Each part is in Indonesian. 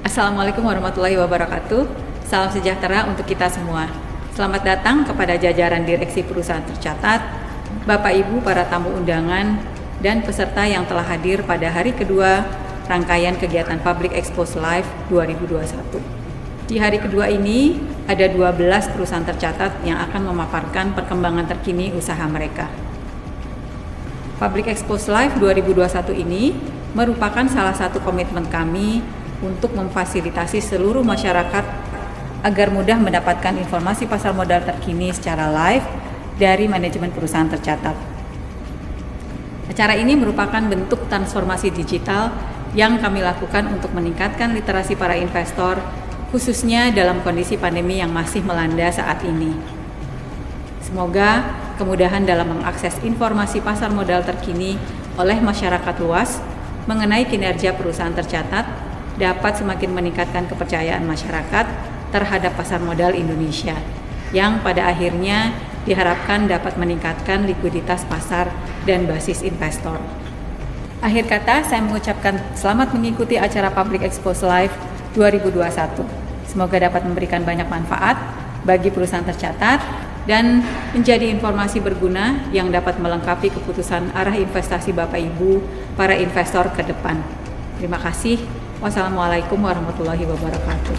Assalamualaikum warahmatullahi wabarakatuh. Salam sejahtera untuk kita semua. Selamat datang kepada jajaran Direksi Perusahaan Tercatat, Bapak Ibu para tamu undangan, dan peserta yang telah hadir pada hari kedua rangkaian kegiatan Public Expose Live 2021. Di hari kedua ini, ada 12 perusahaan tercatat yang akan memaparkan perkembangan terkini usaha mereka. Public Expose Live 2021 ini merupakan salah satu komitmen kami untuk memfasilitasi seluruh masyarakat agar mudah mendapatkan informasi pasar modal terkini secara live dari manajemen perusahaan tercatat. Acara ini merupakan bentuk transformasi digital yang kami lakukan untuk meningkatkan literasi para investor, khususnya dalam kondisi pandemi yang masih melanda saat ini. Semoga kemudahan dalam mengakses informasi pasar modal terkini oleh masyarakat luas mengenai kinerja perusahaan tercatat dapat semakin meningkatkan kepercayaan masyarakat terhadap pasar modal Indonesia, yang pada akhirnya diharapkan dapat meningkatkan likuiditas pasar dan basis investor. Akhir kata, saya mengucapkan selamat mengikuti acara Public Expose Live 2021. Semoga dapat memberikan banyak manfaat bagi perusahaan tercatat dan menjadi informasi berguna yang dapat melengkapi keputusan arah investasi Bapak Ibu para investor ke depan. Terima kasih. Wassalamualaikum warahmatullahi wabarakatuh.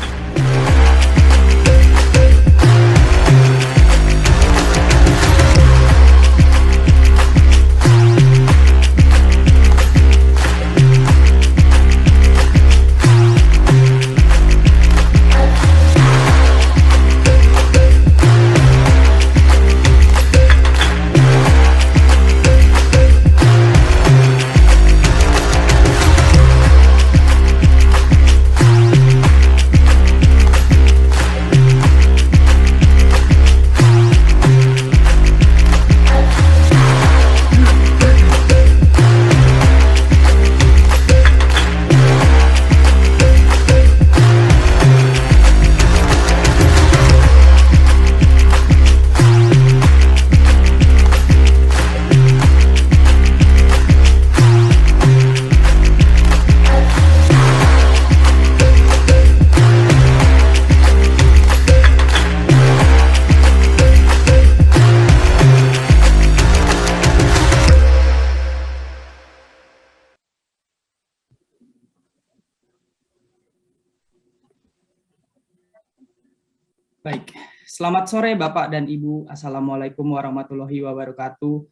Baik, selamat sore Bapak dan Ibu. Assalamualaikum warahmatullahi wabarakatuh.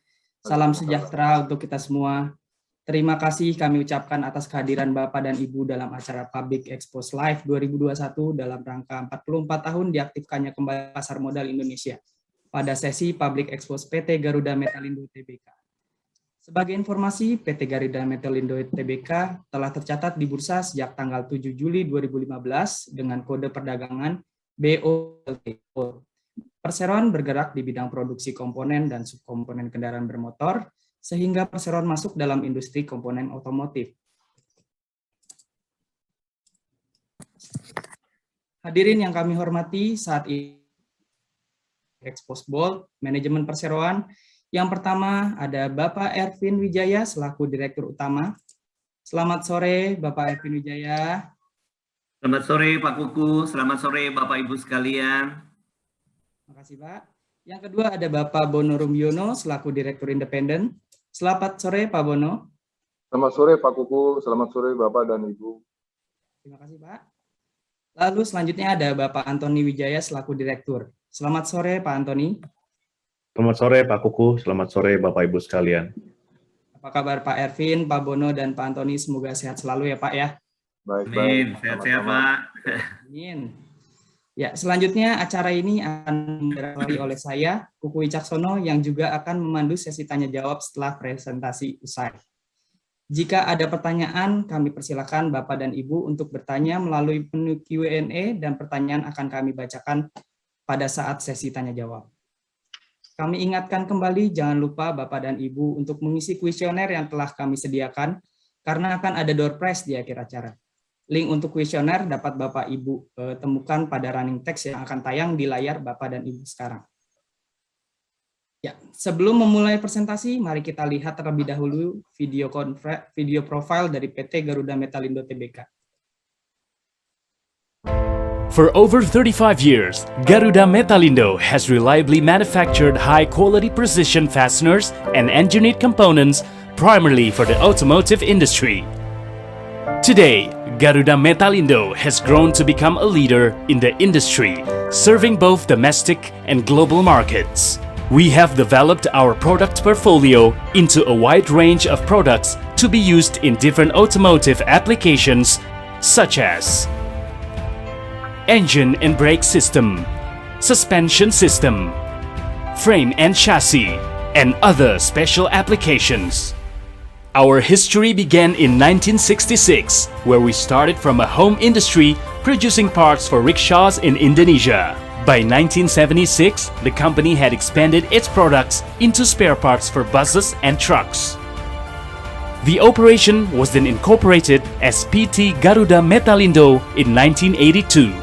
Salam sejahtera untuk kita semua. Terima kasih kami ucapkan atas kehadiran Bapak dan Ibu dalam acara Public Expose Live 2021 dalam rangka 44 tahun diaktifkannya kembali pasar modal Indonesia pada sesi Public Expose PT Garuda Metalindo Tbk. Sebagai informasi, PT Garuda Metalindo Tbk telah tercatat di bursa sejak tanggal 7 Juli 2015 dengan kode perdagangan BOLT. Perseroan bergerak di bidang produksi komponen dan subkomponen kendaraan bermotor, sehingga Perseroan masuk dalam industri komponen otomotif. Hadirin yang kami hormati, saat ini Expose Bold, manajemen Perseroan. Yang pertama ada Bapak Ervin Wijaya selaku Direktur Utama. Selamat sore Bapak Ervin Wijaya. Selamat sore Pak Kuku, selamat sore Bapak Ibu sekalian. Terima kasih Pak. Yang kedua ada Bapak Bono Rumbiono selaku Direktur Independen. Selamat sore Pak Bono. Selamat sore Pak Kuku, selamat sore Bapak dan Ibu. Terima kasih Pak. Lalu selanjutnya ada Bapak Antoni Wijaya selaku Direktur. Selamat sore Pak Antoni. Selamat sore Pak Kuku, selamat sore Bapak Ibu sekalian. Apa kabar Pak Ervin, Pak Bono, dan Pak Antoni? Semoga sehat selalu ya Pak ya. Baik, Amin, sehat-sehat Pak. Amin. Ya, selanjutnya acara ini akan diawali oleh saya, Kuku Wicaksono, yang juga akan memandu sesi tanya jawab setelah presentasi usai. Jika ada pertanyaan, kami persilakan Bapak dan Ibu untuk bertanya melalui menu Q&A dan pertanyaan akan kami bacakan pada saat sesi tanya jawab. Kami ingatkan kembali, jangan lupa Bapak dan Ibu untuk mengisi kuesioner yang telah kami sediakan, karena akan ada door prize di akhir acara. Link untuk kuesioner dapat Bapak Ibu temukan pada running text yang akan tayang di layar Bapak dan Ibu sekarang. Ya, sebelum memulai presentasi, mari kita lihat terlebih dahulu video profile dari PT Garuda Metalindo Tbk. For over 35 years, Garuda Metalindo has reliably manufactured high-quality precision fasteners and engineered components primarily for the automotive industry. Today, Garuda Metalindo has grown to become a leader in the industry, serving both domestic and global markets. We have developed our product portfolio into a wide range of products to be used in different automotive applications such as engine and brake system, suspension system, frame and chassis, and other special applications. Our history began in 1966, where we started from a home industry producing parts for rickshaws in Indonesia. By 1976, the company had expanded its products into spare parts for buses and trucks. The operation was then incorporated as PT Garuda Metalindo in 1982.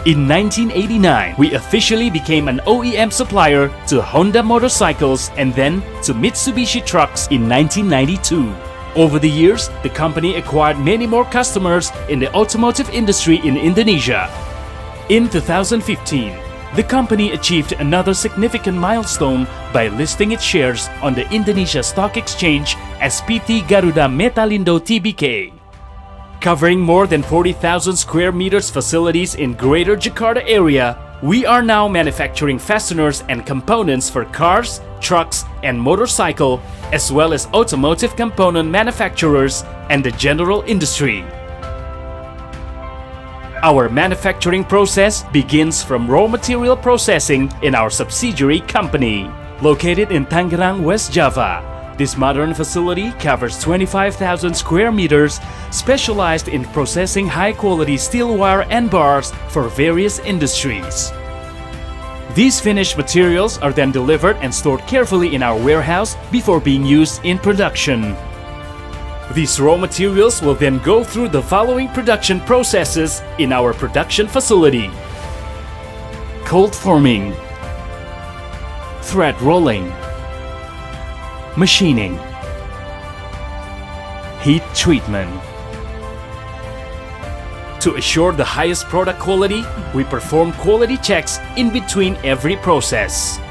In 1989, we officially became an OEM supplier to Honda motorcycles and then to Mitsubishi trucks in 1992. Over the years, the company acquired many more customers in the automotive industry in Indonesia. In 2015, the company achieved another significant milestone by listing its shares on the Indonesia Stock Exchange as PT Garuda Metalindo Tbk. Covering more than 40,000 square meters facilities in Greater Jakarta area, we are now manufacturing fasteners and components for cars, trucks, and motorcycle, as well as automotive component manufacturers and the general industry. Our manufacturing process begins from raw material processing in our subsidiary company, located in Tangerang, West Java. This modern facility covers 25,000 square meters, specialized in processing high-quality steel wire and bars for various industries. These finished materials are then delivered and stored carefully in our warehouse before being used in production. These raw materials will then go through the following production processes in our production facility: cold forming, thread rolling, machining, heat treatment. To assure the highest product quality, we perform quality checks in between every process.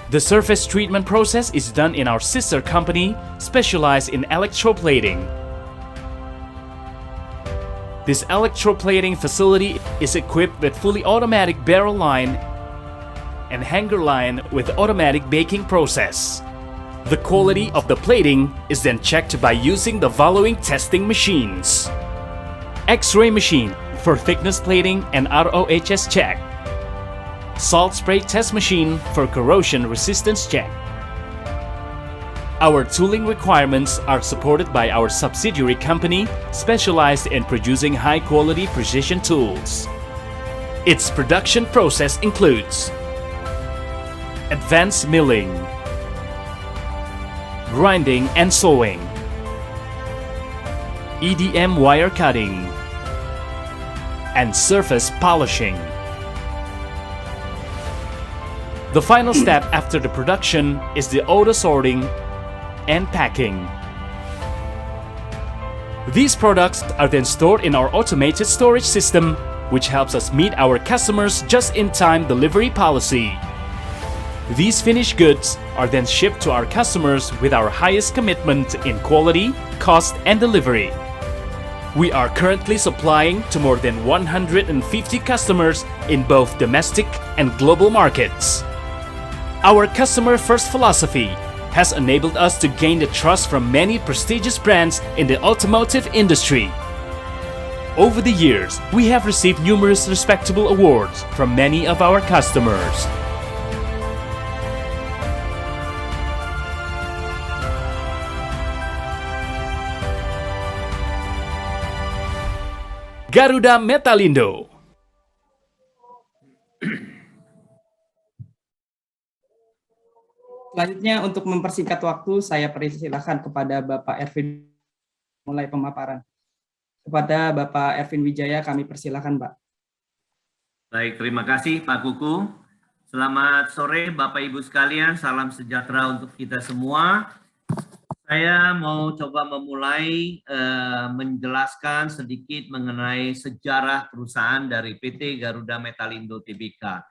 The surface treatment process is done in our sister company, specialized in electroplating. This electroplating facility is equipped with fully automatic barrel line and hanger line with automatic baking process. The quality of the plating is then checked by using the following testing machines: X-ray machine for thickness plating and ROHS check, salt spray test machine for corrosion resistance check. Our tooling requirements are supported by our subsidiary company, specialized in producing high-quality precision tools. Its production process includes advanced milling, grinding and sewing, EDM wire cutting, and surface polishing. The final step after the production is the auto sorting and packing. These products are then stored in our automated storage system, which helps us meet our customers' just-in-time delivery policy. These finished goods are then shipped to our customers with our highest commitment in quality, cost, and delivery. We are currently supplying to more than 150 customers in both domestic and global markets. Our customer-first philosophy has enabled us to gain the trust from many prestigious brands in the automotive industry. Over the years, we have received numerous respectable awards from many of our customers. Garuda Metalindo. Selanjutnya, untuk mempersingkat waktu, saya persilahkan kepada Bapak Erwin mulai pemaparan. Kepada Bapak Erwin Wijaya, kami persilahkan, Pak. Baik, terima kasih Pak Kuku. Selamat sore Bapak Ibu sekalian, salam sejahtera untuk kita semua. Saya mau coba memulai menjelaskan sedikit mengenai sejarah perusahaan dari PT Garuda Metalindo Tbk.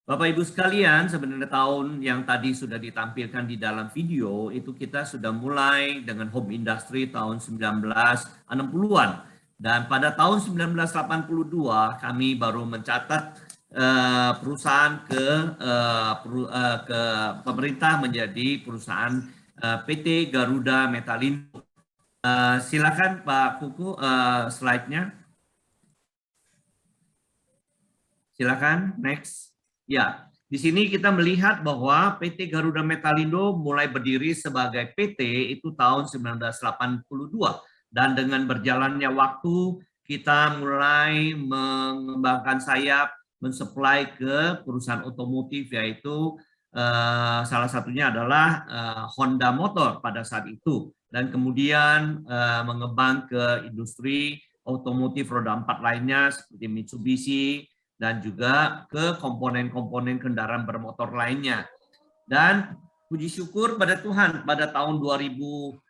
Bapak Ibu sekalian, sebenarnya tahun yang tadi sudah ditampilkan di dalam video, itu kita sudah mulai dengan home industry tahun 1960-an. Dan pada tahun 1982 kami baru mencatat perusahaan ke pemerintah menjadi perusahaan PT Garuda Metalindo. Silakan Pak Kuku slide-nya. Silakan next. Ya, di sini kita melihat bahwa PT Garuda Metalindo mulai berdiri sebagai PT itu tahun 1982 dan dengan berjalannya waktu kita mulai mengembangkan sayap mensuplai ke perusahaan otomotif yaitu salah satunya adalah Honda Motor pada saat itu dan kemudian mengembang ke industri otomotif roda 4 lainnya seperti Mitsubishi dan juga ke komponen-komponen kendaraan bermotor lainnya. Dan puji syukur pada Tuhan, pada tahun 2015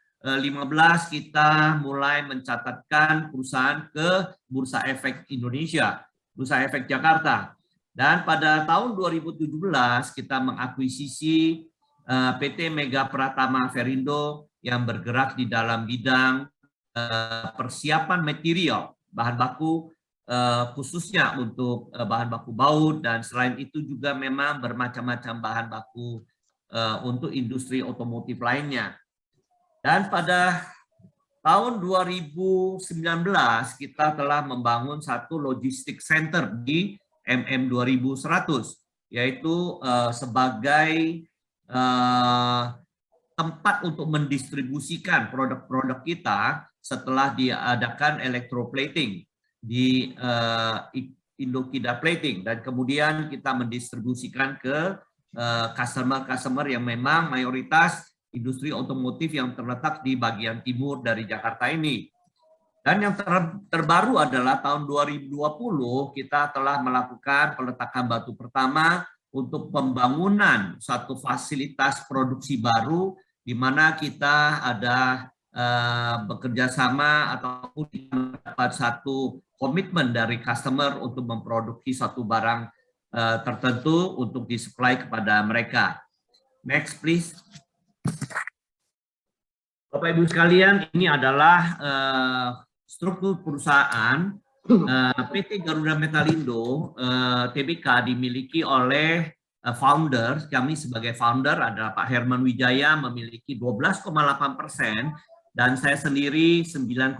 kita mulai mencatatkan perusahaan ke Bursa Efek Indonesia, Bursa Efek Jakarta. Dan pada tahun 2017 kita mengakuisisi PT Mega Pratama Verindo yang bergerak di dalam bidang persiapan material, bahan baku, khususnya untuk bahan baku baut dan selain itu juga memang bermacam-macam bahan baku untuk industri otomotif lainnya. Dan pada tahun 2019 kita telah membangun satu logistik center di MM 2100 yaitu sebagai tempat untuk mendistribusikan produk-produk kita setelah diadakan electroplating di Indokida Plating dan kemudian kita mendistribusikan ke customer-customer yang memang mayoritas industri otomotif yang terletak di bagian timur dari Jakarta ini. Dan yang terbaru adalah tahun 2020 kita telah melakukan peletakan batu pertama untuk pembangunan satu fasilitas produksi baru di mana kita ada bekerja sama ataupun mendapat satu komitmen dari customer untuk memproduksi satu barang tertentu untuk disuplai kepada mereka. Next please. Bapak Ibu sekalian, ini adalah struktur perusahaan PT Garuda Metalindo Tbk dimiliki oleh founder. Kami sebagai founder adalah Pak Herman Wijaya memiliki 12,8% dan saya sendiri 9,6%.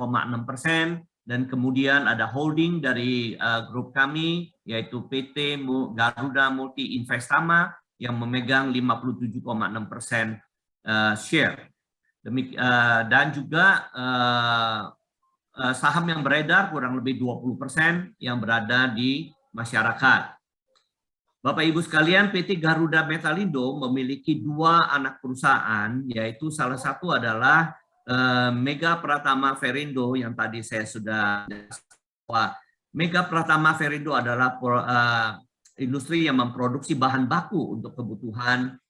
Dan kemudian ada holding dari grup kami yaitu PT Garuda Multi Investama yang memegang 57,6% share. Dan juga saham yang beredar kurang lebih 20% yang berada di masyarakat. Bapak Ibu sekalian, PT Garuda Metalindo memiliki dua anak perusahaan yaitu salah satu adalah Mega Pratama Verindo yang tadi saya sudah bahwa Mega Pratama Verindo adalah industri yang memproduksi bahan baku untuk kebutuhan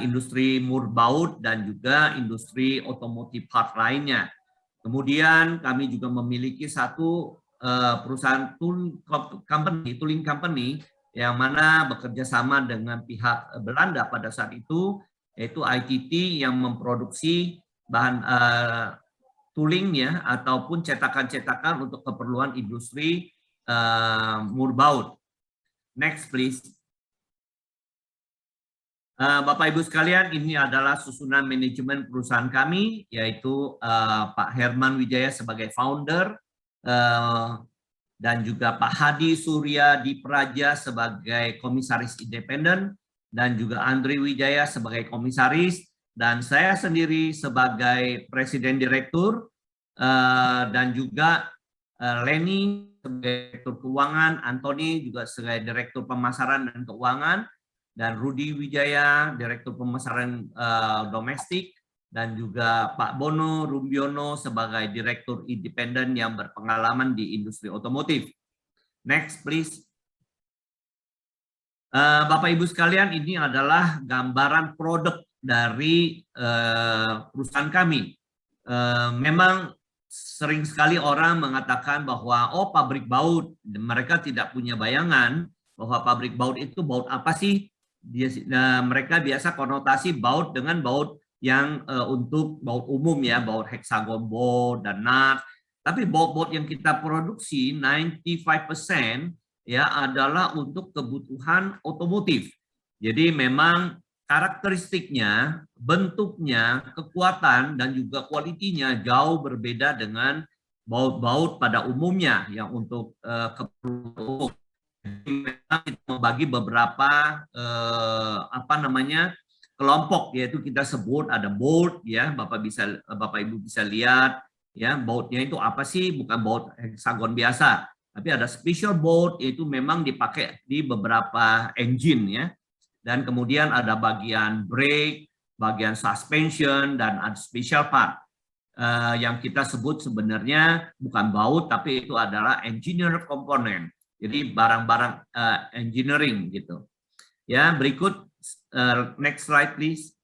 industri murbaut dan juga industri otomotif part lainnya. Kemudian kami juga memiliki satu perusahaan tooling company yang mana bekerja sama dengan pihak Belanda pada saat itu yaitu ITT yang memproduksi bahan toolingnya ataupun cetakan-cetakan untuk keperluan industri murbaut. Next please. Bapak Ibu sekalian, ini adalah susunan manajemen perusahaan kami yaitu Pak Herman Wijaya sebagai founder dan juga Pak Hadi Surya Dipraja sebagai komisaris independen dan juga Andri Wijaya sebagai komisaris dan saya sendiri sebagai presiden direktur dan juga Leni sebagai direktur keuangan, Anthony juga sebagai direktur pemasaran dan keuangan, dan Rudi Wijaya direktur pemasaran domestik, dan juga Pak Bono Rumbiono sebagai direktur independen yang berpengalaman di industri otomotif. Next please. Bapak Ibu sekalian, ini adalah gambaran produk dari perusahaan kami. Memang sering sekali orang mengatakan bahwa oh pabrik baut, mereka tidak punya bayangan bahwa pabrik baut itu baut apa sih? Mereka biasa konotasi baut dengan baut yang untuk baut umum ya, baut hexagon board dan nut. Tapi baut-baut yang kita produksi 95% ya adalah untuk kebutuhan otomotif. Jadi memang karakteristiknya, bentuknya, kekuatan dan juga kualitinya jauh berbeda dengan baut-baut pada umumnya yang untuk keperluan umum. Kita membagi beberapa kelompok, yaitu kita sebut ada bolt ya, Bapak Ibu bisa lihat ya, boltnya itu apa sih? Bukan bolt hexagon biasa, tapi ada special bolt, yaitu memang dipakai di beberapa engine ya. Dan kemudian ada bagian brake, bagian suspension, dan ada special part yang kita sebut sebenarnya bukan baut, tapi itu adalah engineer component. Jadi barang-barang engineering gitu. Ya, berikut next slide please.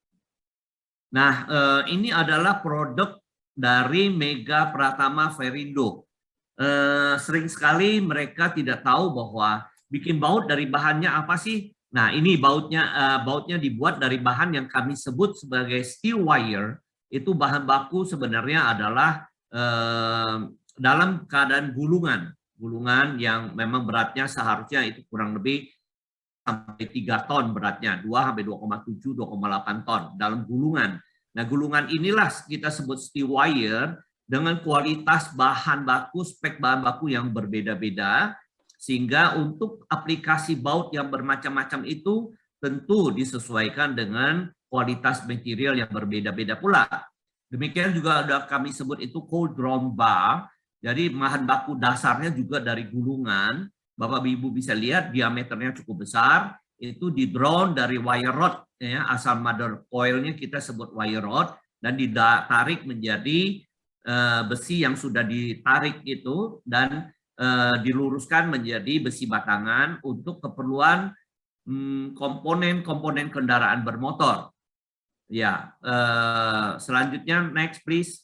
Nah, ini adalah produk dari Mega Pratama Verindo. Sering sekali mereka tidak tahu bahwa bikin baut dari bahannya apa sih? Nah, ini bautnya dibuat dari bahan yang kami sebut sebagai steel wire. Itu bahan baku sebenarnya adalah dalam keadaan gulungan yang memang beratnya seharusnya itu kurang lebih sampai 3 ton beratnya, 2 sampai 2,7, 2,8 ton dalam gulungan. Nah, gulungan inilah kita sebut steel wire dengan kualitas bahan baku, spek bahan baku yang berbeda-beda, sehingga untuk aplikasi baut yang bermacam-macam itu tentu disesuaikan dengan kualitas material yang berbeda-beda pula. Demikian juga ada kami sebut itu cold drawn bar. Jadi bahan baku dasarnya juga dari gulungan. Bapak Ibu bisa lihat diameternya cukup besar. Itu di drawn dari wire rod. Ya, asal mother coilnya kita sebut wire rod. Dan ditarik menjadi besi yang sudah ditarik itu. Dan diluruskan menjadi besi batangan untuk keperluan komponen-komponen kendaraan bermotor. Ya, selanjutnya next please.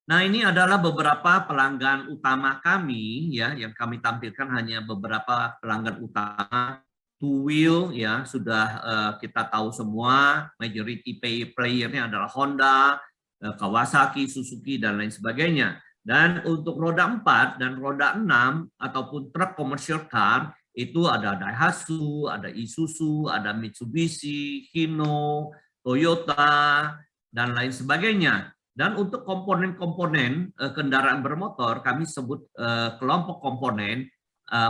Nah, ini adalah beberapa pelanggan utama kami ya, yang kami tampilkan hanya beberapa pelanggan utama. Two wheel ya, sudah kita tahu semua, majority player-nya adalah Honda, Kawasaki, Suzuki dan lain sebagainya. Dan untuk roda 4 dan roda 6 ataupun truk commercial car itu ada Daihatsu, ada Isuzu, ada Mitsubishi, Hino, Toyota dan lain sebagainya. Dan untuk komponen-komponen kendaraan bermotor, kami sebut kelompok komponen,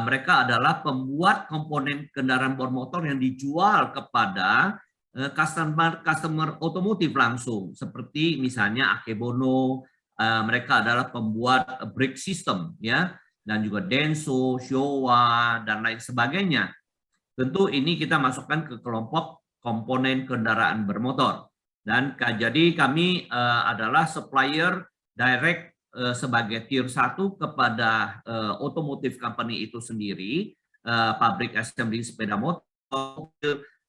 mereka adalah pembuat komponen kendaraan bermotor yang dijual kepada customer otomotif langsung, seperti misalnya Akebono, mereka adalah pembuat brake system, ya, dan juga Denso, Showa, dan lain sebagainya. Tentu ini kita masukkan ke kelompok komponen kendaraan bermotor. Dan jadi kami adalah supplier direct sebagai tier 1 kepada otomotif company itu sendiri, pabrik assembly sepeda motor,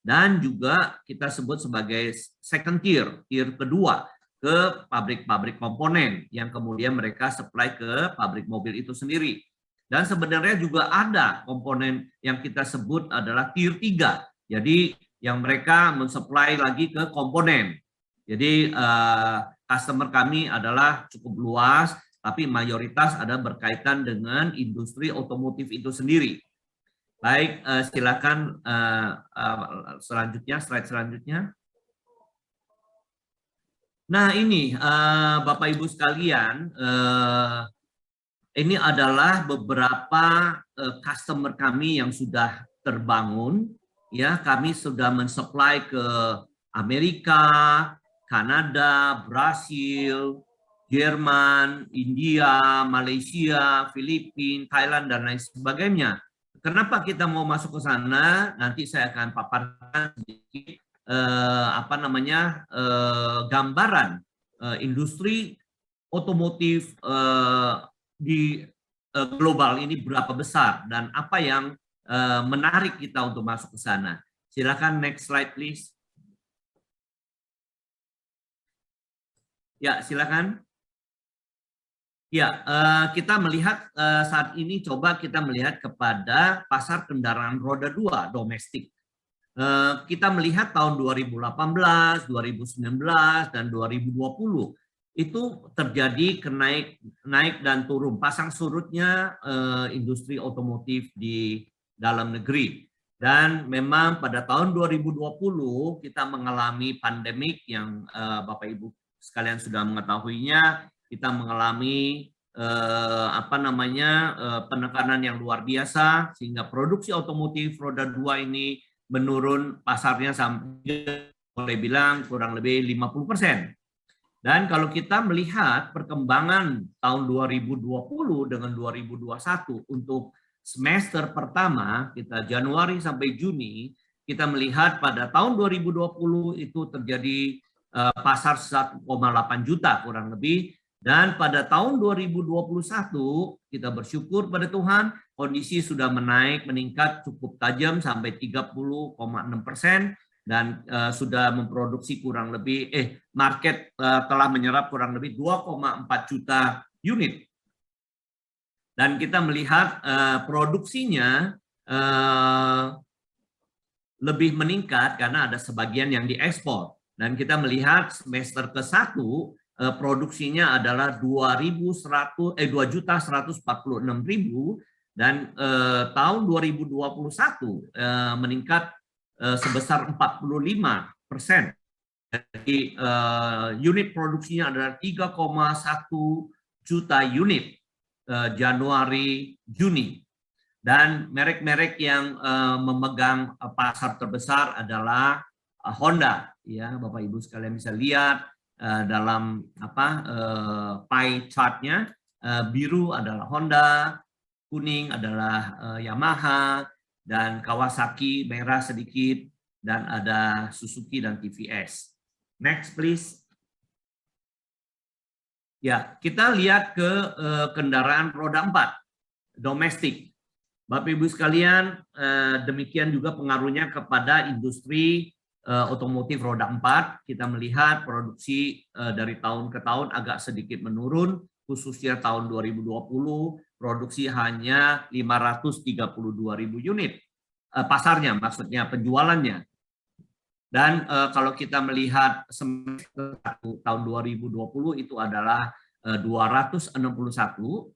dan juga kita sebut sebagai second tier, tier kedua ke pabrik-pabrik komponen yang kemudian mereka supply ke pabrik mobil itu sendiri. Dan sebenarnya juga ada komponen yang kita sebut adalah tier 3. Jadi yang mereka mensupply lagi ke komponen. Jadi customer kami adalah cukup luas, tapi mayoritas ada berkaitan dengan industri otomotif itu sendiri. Baik, silakan selanjutnya, slide selanjutnya. Nah ini Bapak Ibu sekalian, ini adalah beberapa customer kami yang sudah terbangun. Ya, kami sudah mensupply ke Amerika, Kanada, Brasil, Jerman, India, Malaysia, Filipina, Thailand, dan lain sebagainya. Kenapa kita mau masuk ke sana? Nanti saya akan paparkan sedikit gambaran industri otomotif di global ini berapa besar dan apa yang menarik kita untuk masuk ke sana. Silakan next slide please. Ya, silakan. Ya, kita melihat saat ini coba kita melihat kepada pasar kendaraan roda 2 domestik. Kita melihat tahun 2018, 2019, dan 2020 itu terjadi naik dan turun, pasang surutnya industri otomotif di dalam negeri. Dan memang pada tahun 2020 kita mengalami pandemik yang Bapak Ibu sekalian sudah mengetahuinya. Kita mengalami penekanan yang luar biasa sehingga produksi otomotif roda 2 ini menurun pasarnya sampai boleh bilang kurang lebih 50%. Dan kalau kita melihat perkembangan tahun 2020 dengan 2021 untuk semester pertama, kita Januari sampai Juni, kita melihat pada tahun 2020 itu terjadi pasar 1,8 juta kurang lebih. Dan pada tahun 2021 kita bersyukur pada Tuhan kondisi sudah meningkat cukup tajam sampai 30,6% dan sudah memproduksi kurang lebih market telah menyerap kurang lebih 2,4 juta unit. Dan kita melihat produksinya lebih meningkat karena ada sebagian yang diekspor. Dan kita melihat semester ke-1 produksinya adalah 2.146.000 dan tahun 2021 meningkat sebesar 45%. Jadi unit produksinya adalah 3,1 juta unit Januari Juni. Dan merek-merek yang memegang pasar terbesar adalah Honda, ya Bapak Ibu sekalian bisa lihat. Dalam pie chartnya biru adalah Honda, kuning adalah Yamaha, dan Kawasaki merah sedikit, dan ada Suzuki dan TVS. Next please. Ya, kita lihat ke kendaraan roda 4 domestik. Bapak Ibu sekalian, demikian juga pengaruhnya kepada industri otomotif roda 4. Kita melihat produksi dari tahun ke tahun agak sedikit menurun, khususnya tahun 2020 produksi hanya 532.000 unit pasarnya, maksudnya penjualannya. Dan kalau kita melihat semester tahun 2020 itu adalah 261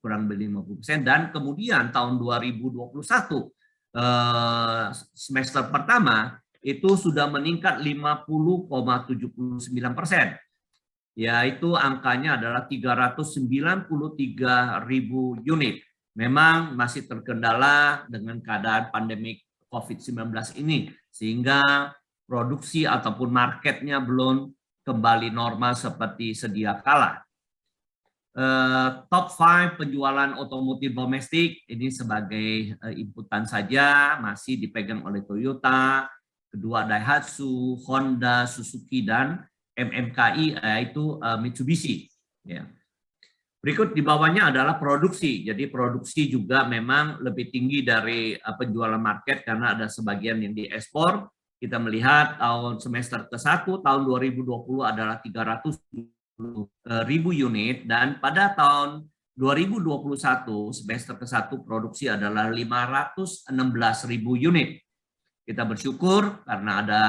kurang lebih 50%, dan kemudian tahun 2021 semester pertama itu sudah meningkat 50,79%. Yaitu angkanya adalah 393.000 unit. Memang masih terkendala dengan keadaan pandemik COVID-19 ini, sehingga produksi ataupun marketnya belum kembali normal seperti sedia kala. Top 5 penjualan otomotif domestik ini sebagai inputan saja masih dipegang oleh Toyota, kedua Daihatsu, Honda, Suzuki, dan MMKI yaitu Mitsubishi. Ya. Berikut di bawahnya adalah produksi. Jadi produksi juga memang lebih tinggi dari penjualan market karena ada sebagian yang diekspor. Kita melihat tahun semester ke-1 tahun 2020 adalah 300.000 unit, dan pada tahun 2021 semester ke-1 produksi adalah 516.000 unit. Kita bersyukur karena ada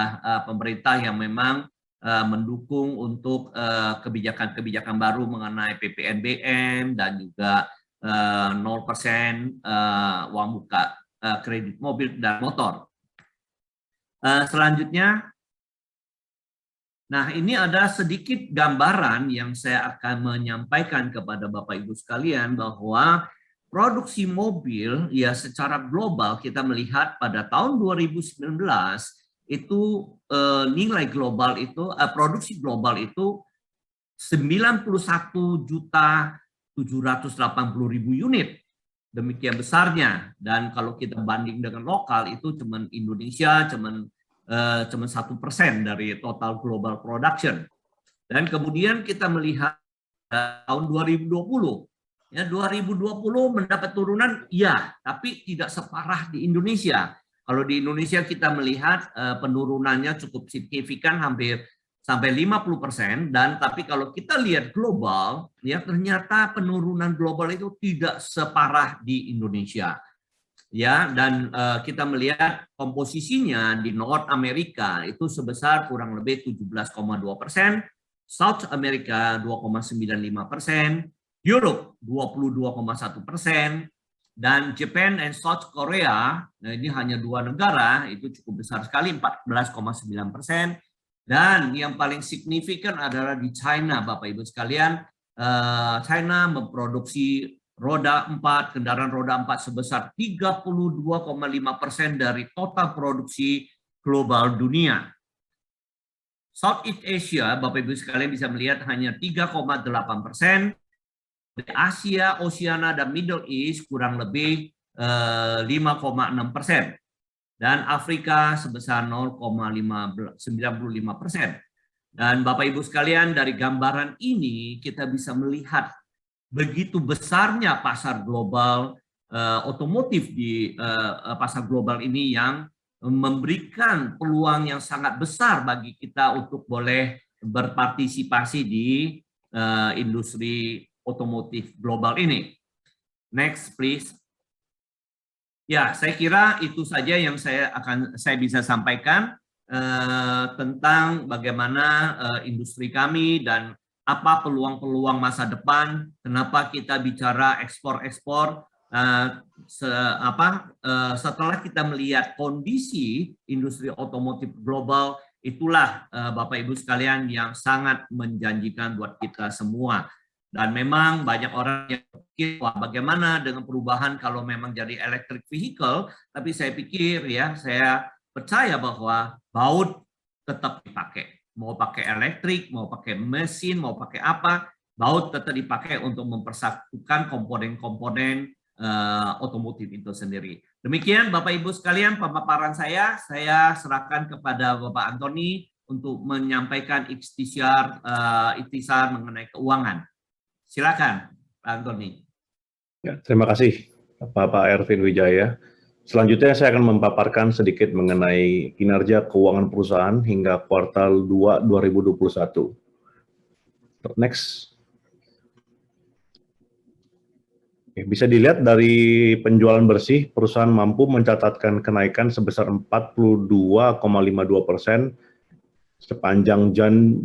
pemerintah yang memang mendukung untuk kebijakan-kebijakan baru mengenai PPNBM dan juga 0% uang muka kredit mobil dan motor. Selanjutnya, nah ini ada sedikit gambaran yang saya akan menyampaikan kepada Bapak Ibu sekalian bahwa produksi mobil ya secara global kita melihat pada tahun 2019 itu nilai global itu produksi global itu 91.780.000 unit. Demikian besarnya, dan kalau kita banding dengan lokal itu cuman Indonesia cuman 1% dari total global production. Dan kemudian kita melihat tahun 2020. Ya, 2020 mendapat turunan, ya, tapi tidak separah di Indonesia. Kalau di Indonesia kita melihat penurunannya cukup signifikan, hampir sampai 50%, dan tapi kalau kita lihat global, ya ternyata penurunan global itu tidak separah di Indonesia. Ya, dan kita melihat komposisinya di North America itu sebesar kurang lebih 17,2%, South America 2,95%, Europe 22,1%, dan Japan and South Korea, nah ini hanya 2 negara, itu cukup besar sekali, 14,9%. Dan yang paling signifikan adalah di China, Bapak Ibu sekalian. China memproduksi roda 4, kendaraan roda 4 sebesar 32,5% dari total produksi global dunia. Southeast Asia, Bapak Ibu sekalian bisa melihat hanya 3,8%. Asia, Oceania, dan Middle East kurang lebih 5,6%. Dan Afrika sebesar 0,95%. Dan Bapak Ibu sekalian, dari gambaran ini kita bisa melihat begitu besarnya pasar global otomotif di pasar global ini yang memberikan peluang yang sangat besar bagi kita untuk boleh berpartisipasi di industri otomotif global ini. Next, please. Ya, saya kira itu saja yang saya bisa sampaikan tentang bagaimana industri kami dan apa peluang-peluang masa depan. Kenapa kita bicara ekspor-ekspor? Setelah kita melihat kondisi industri otomotif global, itulah Bapak Ibu sekalian yang sangat menjanjikan buat kita semua. Dan memang banyak orang yang pikir, wah bagaimana dengan perubahan kalau memang jadi electric vehicle, tapi saya pikir ya, saya percaya bahwa baut tetap dipakai. Mau pakai elektrik, mau pakai mesin, mau pakai apa, baut tetap dipakai untuk mempersatukan komponen-komponen otomotif itu sendiri. Demikian Bapak Ibu sekalian pemaparan saya serahkan kepada Bapak Antoni untuk menyampaikan ikhtisar mengenai keuangan. Silakan, Pak Antoni. Ya, terima kasih, Bapak Ervin Wijaya. Selanjutnya saya akan memaparkan sedikit mengenai kinerja keuangan perusahaan hingga kuartal 2 2021. Next. Bisa dilihat dari penjualan bersih, perusahaan mampu mencatatkan kenaikan sebesar 42,52% sepanjang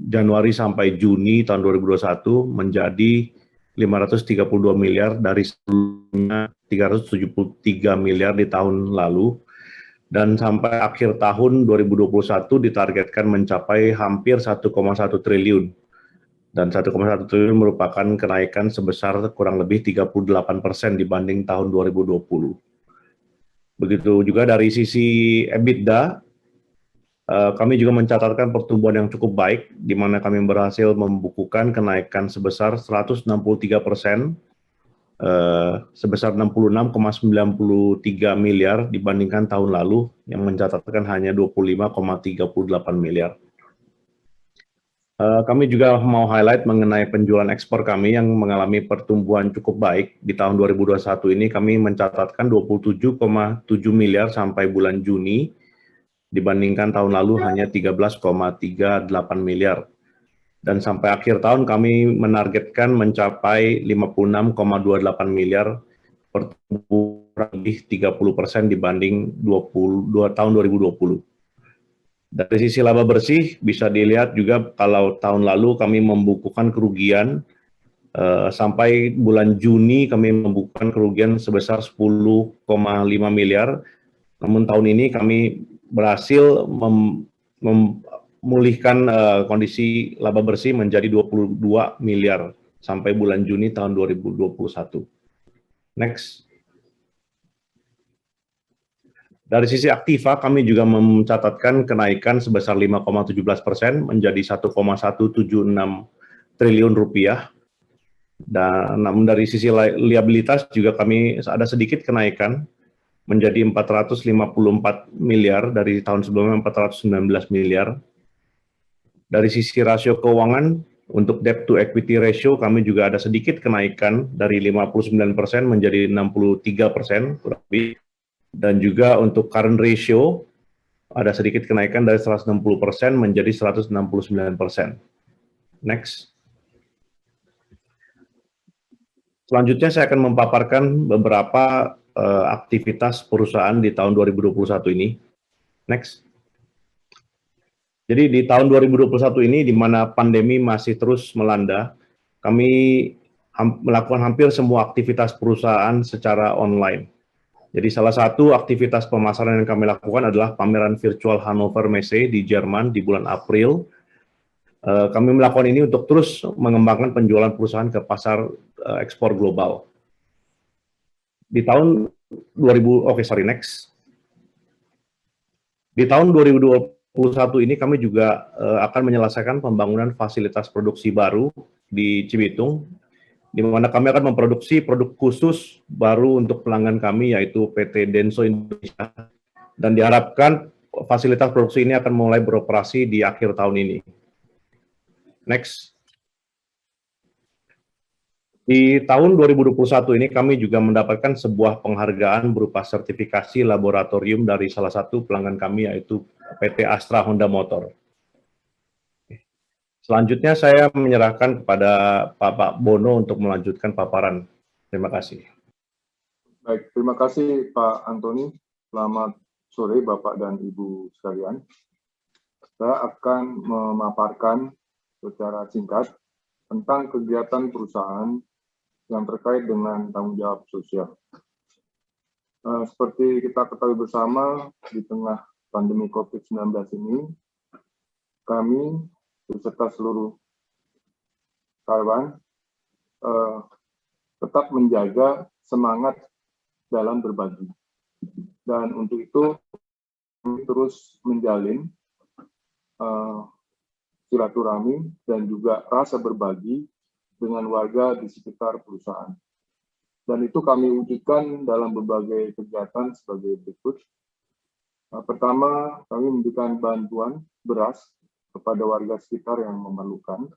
Januari sampai Juni tahun 2021 menjadi 532 miliar dari sebelumnya 373 miliar di tahun lalu, dan sampai akhir tahun 2021 ditargetkan mencapai hampir 1,1 triliun, dan 1,1 triliun merupakan kenaikan sebesar kurang lebih 38% dibanding tahun 2020. Begitu juga dari sisi EBITDA, kami juga mencatatkan pertumbuhan yang cukup baik, di mana kami berhasil membukukan kenaikan sebesar 163%, sebesar 66,93 miliar dibandingkan tahun lalu, yang mencatatkan hanya 25,38 miliar. Kami juga mau highlight mengenai penjualan ekspor kami yang mengalami pertumbuhan cukup baik. Di tahun 2021 ini kami mencatatkan 27,7 miliar sampai bulan Juni, dibandingkan tahun lalu hanya 13,38 miliar. Dan sampai akhir tahun kami menargetkan mencapai 56,28 miliar, pertumbuhan lebih 30% dibanding tahun 2020. Dari sisi laba bersih bisa dilihat juga kalau tahun lalu kami membukukan kerugian, sampai bulan Juni kami membukukan kerugian sebesar 10,5 miliar. Namun tahun ini kami berhasil memulihkan kondisi laba bersih menjadi 22 miliar sampai bulan Juni tahun 2021. Next. Dari sisi aktiva, kami juga mencatatkan kenaikan sebesar 5,17% menjadi 1,176 triliun rupiah. Dan namun dari sisi liabilitas juga kami ada sedikit kenaikan menjadi 454 miliar dari tahun sebelumnya 419 miliar. Dari sisi rasio keuangan, untuk debt to equity ratio kami juga ada sedikit kenaikan dari 59% menjadi 63% kurang lebih. Dan juga untuk current ratio, ada sedikit kenaikan dari 160% menjadi 169%. Next. Selanjutnya saya akan memaparkan beberapa aktivitas perusahaan di tahun 2021 ini. Next. Jadi di tahun 2021 ini, di mana pandemi masih terus melanda, kami melakukan hampir semua aktivitas perusahaan secara online. Jadi salah satu aktivitas pemasaran yang kami lakukan adalah pameran virtual Hannover Messe di Jerman di bulan April. Kami melakukan ini untuk terus mengembangkan penjualan perusahaan ke pasar ekspor global. Di tahun 2021 ini kami juga akan menyelesaikan pembangunan fasilitas produksi baru di Cibitung, di mana kami akan memproduksi produk khusus baru untuk pelanggan kami, yaitu PT Denso Indonesia, dan diharapkan fasilitas produksi ini akan mulai beroperasi di akhir tahun ini. Next. Di tahun 2021 ini kami juga mendapatkan sebuah penghargaan berupa sertifikasi laboratorium dari salah satu pelanggan kami, yaitu PT Astra Honda Motor. Selanjutnya saya menyerahkan kepada Pak Bono untuk melanjutkan paparan. Terima kasih. Baik, terima kasih Pak Antoni. Selamat sore Bapak dan Ibu sekalian. Saya akan memaparkan secara singkat tentang kegiatan perusahaan yang terkait dengan tanggung jawab sosial. Seperti kita ketahui bersama, di tengah pandemi COVID-19 ini, kami beserta seluruh karyawan tetap menjaga semangat dalam berbagi. Dan untuk itu, kami terus menjalin silaturahmi dan juga rasa berbagi dengan warga di sekitar perusahaan. Dan itu kami wujudkan dalam berbagai kegiatan sebagai berikut. Pertama, kami memberikan bantuan beras kepada warga sekitar yang memerlukan.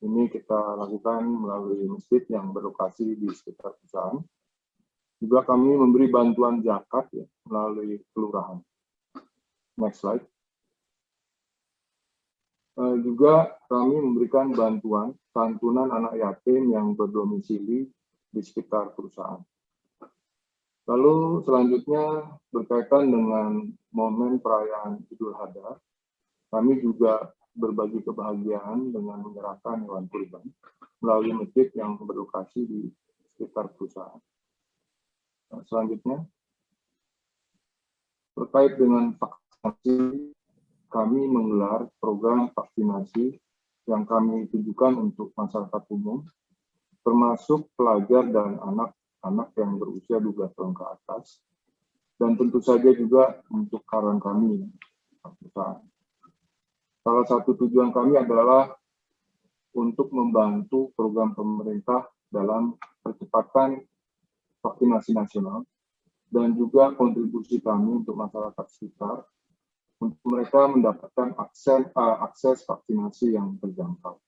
Ini kita lakukan melalui masjid yang berlokasi di sekitar perusahaan. Juga kami memberi bantuan zakat melalui kelurahan. Next slide. Juga kami memberikan bantuan santunan anak yatim yang berdomisili di sekitar perusahaan. Lalu selanjutnya berkaitan dengan momen perayaan Idul Adha, kami juga berbagi kebahagiaan dengan menyerahkan hewan kurban melalui masjid yang berlokasi di sekitar perusahaan. Selanjutnya, terkait dengan vaksinasi, kami menggelar program vaksinasi yang kami tujukan untuk masyarakat umum, termasuk pelajar dan anak-anak yang berusia 12 tahun ke atas, dan tentu saja juga untuk karyawan kami, perusahaan. Salah satu tujuan kami adalah untuk membantu program pemerintah dalam percepatan vaksinasi nasional dan juga kontribusi kami untuk masyarakat sekitar untuk mereka mendapatkan akses vaksinasi yang terjangkau.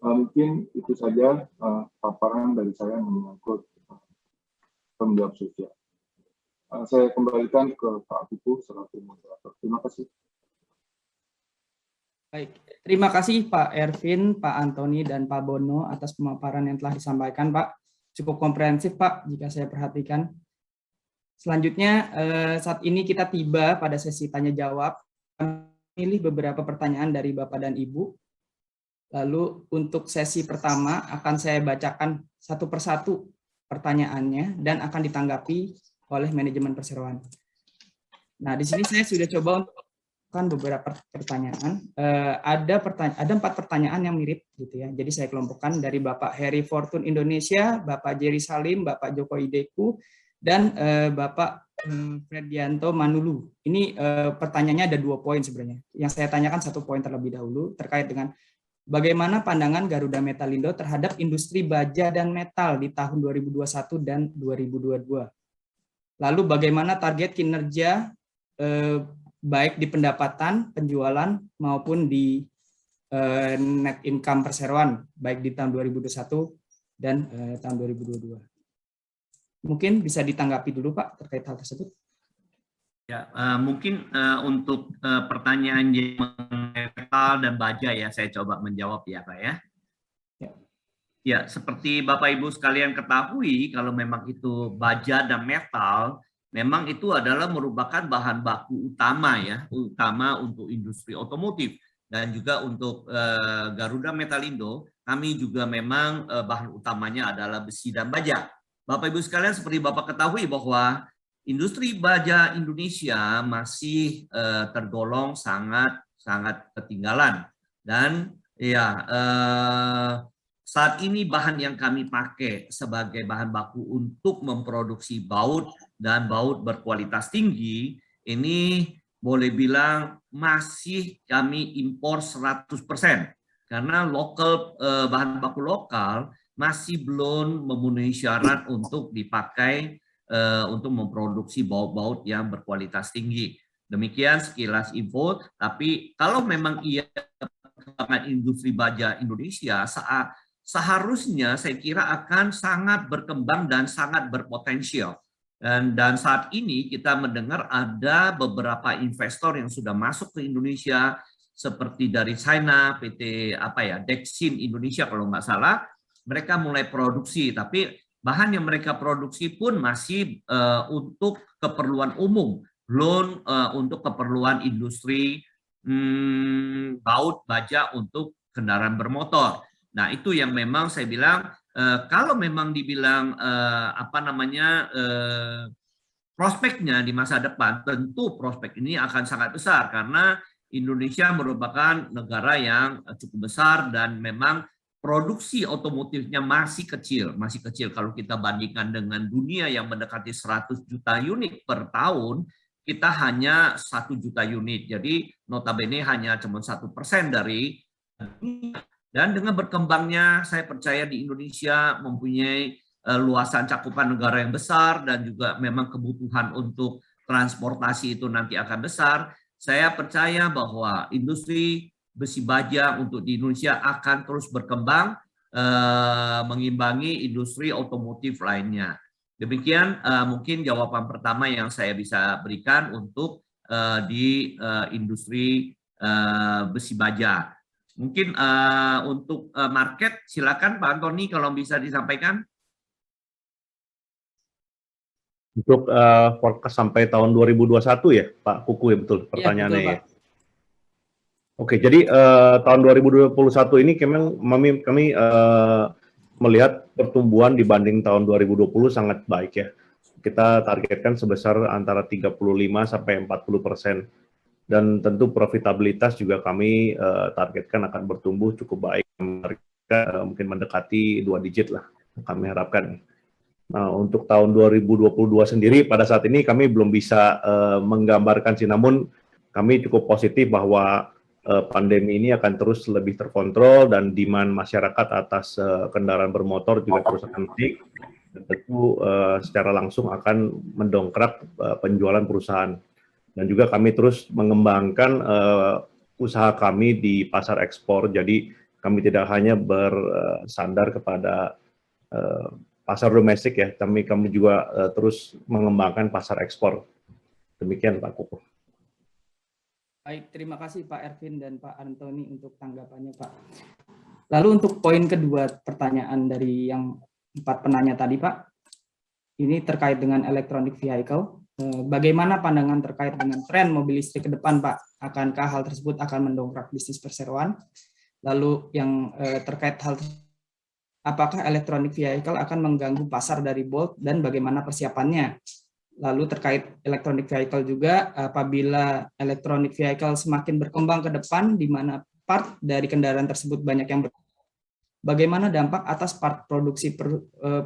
Mungkin itu saja paparan dari saya menyangkut tanggung jawab sosial. Saya kembalikan ke Pak Kuku selaku moderator. Terima kasih. Baik, terima kasih Pak Ervin, Pak Antoni, dan Pak Bono atas pemaparan yang telah disampaikan, Pak. Cukup komprehensif, Pak, jika saya perhatikan. Selanjutnya, saat ini kita tiba pada sesi tanya-jawab. Pilih beberapa pertanyaan dari Bapak dan Ibu. Lalu untuk sesi pertama akan saya bacakan satu persatu pertanyaannya dan akan ditanggapi oleh manajemen perseroan. Nah, di sini saya sudah coba untuk beberapa pertanyaan. Ada 4 pertanyaan yang mirip gitu ya. Jadi saya kelompokkan dari Bapak Heri Fortune Indonesia, Bapak Jerry Salim, Bapak Joko Ideku, dan Bapak Fredianto Manulu. Ini pertanyaannya ada 2 poin sebenarnya. Yang saya tanyakan 1 poin terlebih dahulu terkait dengan bagaimana pandangan Garuda Metalindo terhadap industri baja dan metal di tahun 2021 dan 2022. Lalu bagaimana target kinerja baik di pendapatan, penjualan, maupun di net income perseroan, baik di tahun 2021 dan tahun 2022. Mungkin bisa ditanggapi dulu Pak terkait hal tersebut. Ya, mungkin untuk pertanyaan yang mengenai metal dan baja ya, saya coba menjawab ya Pak ya. Ya. Ya, seperti Bapak Ibu sekalian ketahui, kalau memang itu baja dan metal, memang itu adalah merupakan bahan baku utama ya, utama untuk industri otomotif dan juga untuk Garuda Metalindo, kami juga memang bahan utamanya adalah besi dan baja. Bapak Ibu sekalian, seperti Bapak ketahui bahwa industri baja Indonesia masih tergolong sangat ketinggalan dan ya saat ini bahan yang kami pakai sebagai bahan baku untuk memproduksi baut dan baut berkualitas tinggi ini boleh bilang masih kami impor 100% karena bahan baku lokal masih belum memenuhi syarat untuk dipakai untuk memproduksi baut-baut yang berkualitas tinggi. Demikian sekilas info, tapi kalau memang ia perkembangan industri baja Indonesia seharusnya saya kira akan sangat berkembang dan sangat berpotensial. Dan saat ini kita mendengar ada beberapa investor yang sudah masuk ke Indonesia seperti dari China, PT Dexin Indonesia kalau nggak salah, mereka mulai produksi, tapi bahan yang mereka produksi pun masih untuk keperluan umum, belum untuk keperluan industri baut baja untuk kendaraan bermotor. Nah, itu yang memang saya bilang kalau memang dibilang prospeknya di masa depan, tentu prospek ini akan sangat besar karena Indonesia merupakan negara yang cukup besar dan memang produksi otomotifnya masih kecil kalau kita bandingkan dengan dunia yang mendekati 100 juta unit per tahun, kita hanya 1 juta unit. Jadi notabene hanya cuma 1% dari dunia. Dan dengan berkembangnya, saya percaya di Indonesia mempunyai luasan cakupan negara yang besar dan juga memang kebutuhan untuk transportasi itu nanti akan besar. Saya percaya bahwa industri besi baja untuk di Indonesia akan terus berkembang, mengimbangi industri otomotif lainnya. Demikian mungkin jawaban pertama yang saya bisa berikan untuk di industri besi baja. Mungkin untuk market, silakan Pak Antoni kalau bisa disampaikan. Untuk forecast sampai tahun 2021 ya, Pak Kuku ya, betul pertanyaannya ya. Oke, jadi tahun 2021 ini kami melihat pertumbuhan dibanding tahun 2020 sangat baik ya. Kita targetkan sebesar antara 35 sampai 40%. Dan tentu profitabilitas juga kami targetkan akan bertumbuh cukup baik, mungkin mendekati 2 digit lah kami harapkan. Nah, untuk tahun 2022 sendiri pada saat ini kami belum bisa menggambarkan sih, namun kami cukup positif bahwa pandemi ini akan terus lebih terkontrol dan demand masyarakat atas kendaraan bermotor juga terus akan naik, dan tentu secara langsung akan mendongkrak penjualan perusahaan. Dan juga kami terus mengembangkan usaha kami di pasar ekspor, jadi kami tidak hanya bersandar kepada pasar domestik ya, kami juga terus mengembangkan pasar ekspor. Demikian Pak Kuku. Baik, terima kasih Pak Ervin dan Pak Antoni untuk tanggapannya Pak. Lalu untuk poin kedua pertanyaan dari yang 4 penanya tadi Pak, ini terkait dengan electronic vehicle. Bagaimana pandangan terkait dengan tren mobil listrik ke depan, Pak? Akankah hal tersebut akan mendongkrak bisnis perseroan? Lalu yang terkait hal apakah electronic vehicle akan mengganggu pasar dari Bolt dan bagaimana persiapannya? Lalu terkait electronic vehicle juga, apabila electronic vehicle semakin berkembang ke depan, di mana part dari kendaraan tersebut banyak yang bagaimana dampak atas part produksi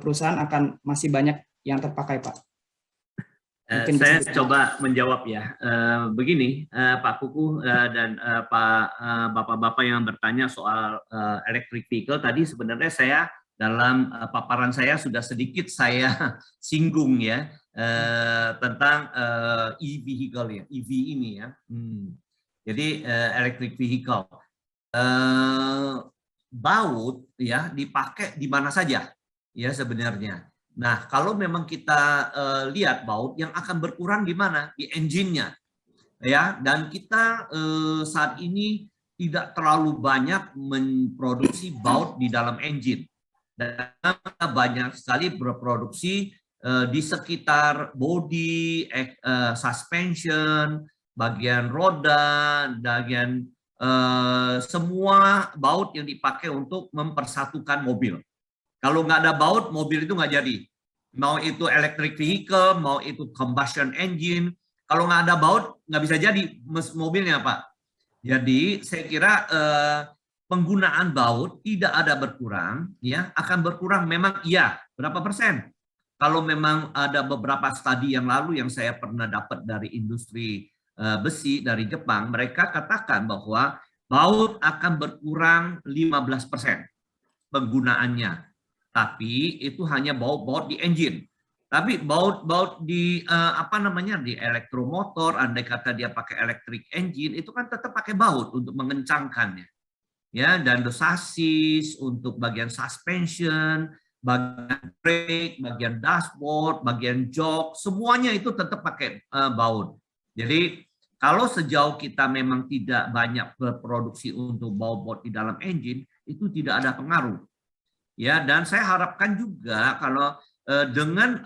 perusahaan akan masih banyak yang terpakai, Pak? Saya coba menjawab ya. Begini, Pak Kuku dan Bapak-Bapak yang bertanya soal electric vehicle tadi, sebenarnya saya dalam paparan saya sudah sedikit saya singgung ya tentang e-vehicle ya, EV ini ya. Jadi electric vehicle, baut ya dipakai di mana saja ya sebenarnya. Nah, kalau memang kita lihat baut yang akan berkurang di mana? Di engine-nya. Ya, dan kita saat ini tidak terlalu banyak memproduksi baut di dalam engine. Dan banyak sekali berproduksi di sekitar body, suspension, bagian roda, bagian semua baut yang dipakai untuk mempersatukan mobil. Kalau nggak ada baut, mobil itu nggak jadi. Mau itu electric vehicle, mau itu combustion engine, kalau nggak ada baut, nggak bisa jadi mobilnya, Pak. Jadi saya kira penggunaan baut tidak ada berkurang, ya akan berkurang memang iya. Berapa persen? Kalau memang ada beberapa studi yang lalu yang saya pernah dapat dari industri besi dari Jepang, mereka katakan bahwa baut akan berkurang 15% penggunaannya. Tapi itu hanya baut-baut di engine. Tapi baut-baut di di elektromotor, andai kata dia pakai electric engine, itu kan tetap pakai baut untuk mengencangkannya. Ya, dan sasis untuk bagian suspension, bagian brake, bagian dashboard, bagian jok, semuanya itu tetap pakai baut. Jadi kalau sejauh kita memang tidak banyak berproduksi untuk baut-baut di dalam engine, itu tidak ada pengaruh. Ya, dan saya harapkan juga kalau dengan